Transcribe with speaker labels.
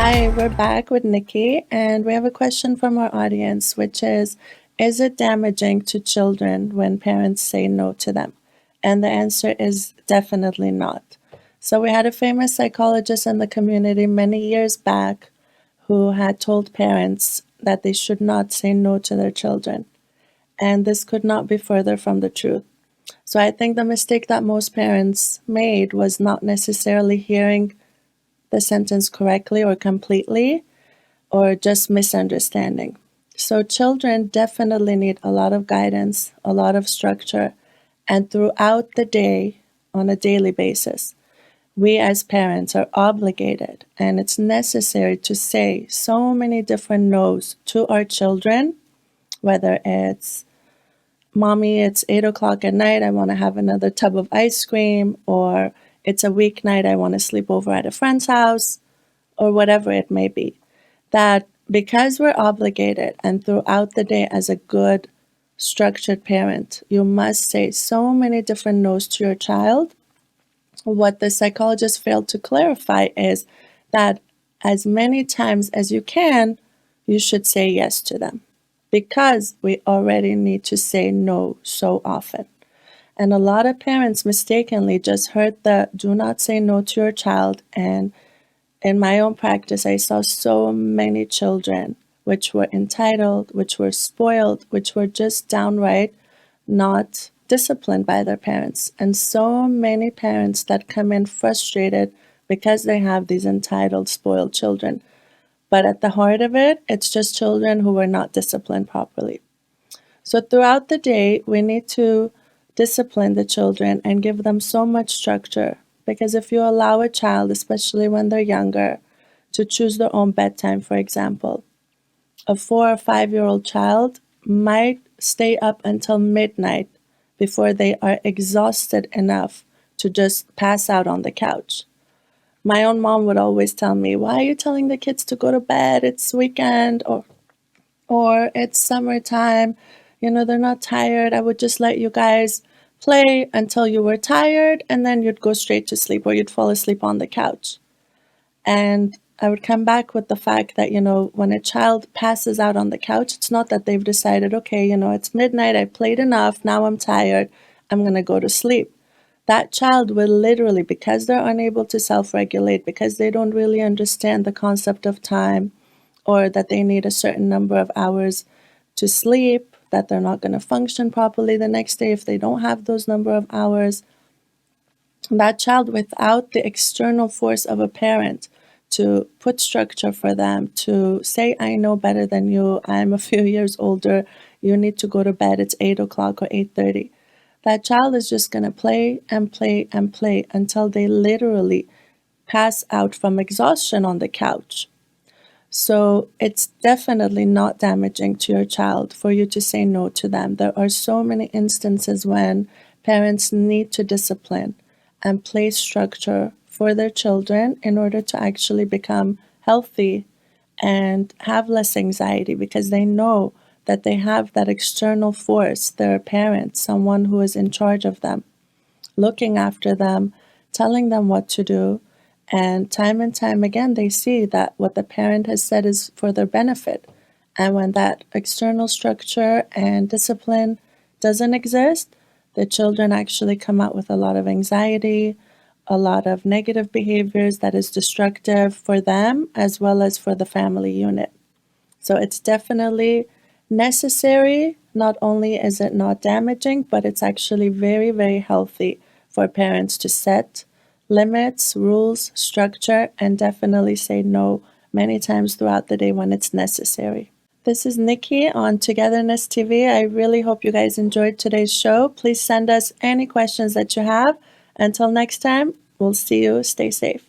Speaker 1: Hi, we're back with Nikki, and we have a question from our audience, which is it damaging to children when parents say no to them? And the answer is definitely not. So, we had a famous psychologist in the community many years back who had told parents that they should not say no to their children. And this could not be further from the truth. So, I think the mistake that most parents made was not necessarily hearing the sentence correctly or completely, or just misunderstanding. So, children definitely need a lot of guidance, a lot of structure, and throughout the day, on a daily basis, we as parents are obligated and it's necessary to say so many different no's to our children, whether it's mommy, it's 8 o'clock at night, I want to have another tub of ice cream, or it's a weeknight, I want to sleep over at a friend's house, or whatever it may be. That because we're obligated and throughout the day as a good, structured parent, you must say so many different no's to your child. What the psychologist failed to clarify is that as many times as you can, you should say yes to them because we already need to say no so often. And a lot of parents mistakenly just heard the do not say no to your child. And in my own practice, I saw so many children which were entitled, which were spoiled, which were just downright not disciplined by their parents. And so many parents that come in frustrated because they have these entitled, spoiled children. But at the heart of it, it's just children who were not disciplined properly. So throughout the day, we need to discipline the children and give them so much structure. Because if you allow a child, especially when they're younger, to choose their own bedtime, for example, a 4 or 5-year-old child might stay up until midnight before they are exhausted enough to just pass out on the couch. My own mom would always tell me, why are you telling the kids to go to bed? It's weekend or it's summertime. They're not tired. I would just let you guys play until you were tired and then you'd go straight to sleep or you'd fall asleep on the couch. And I would come back with the fact that, when a child passes out on the couch, it's not that they've decided, okay, it's midnight, I played enough, now I'm tired, I'm going to go to sleep. That child will literally, because they're unable to self-regulate, because they don't really understand the concept of time, or that they need a certain number of hours to sleep, that they're not going to function properly the next day if they don't have those number of hours. That child, without the external force of a parent to put structure for them, to say, I know better than you, I'm a few years older, you need to go to bed, it's 8 o'clock or 8:30. That child is just going to play and play and play until they literally pass out from exhaustion on the couch. So it's definitely not damaging to your child for you to say no to them. There are so many instances when parents need to discipline and place structure for their children in order to actually become healthy and have less anxiety because they know that they have that external force, their parent, someone who is in charge of them, looking after them, telling them what to do. And time again, they see that what the parent has said is for their benefit. And when that external structure and discipline doesn't exist, the children actually come out with a lot of anxiety, a lot of negative behaviors that is destructive for them as well as for the family unit. So it's definitely necessary. Not only is it not damaging, but it's actually very, very healthy for parents to set limits, rules, structure, and definitely say no many times throughout the day when it's necessary. This is Nikki on Togetherness TV. I really hope you guys enjoyed today's show. Please send us any questions that you have. Until next time, we'll see you. Stay safe.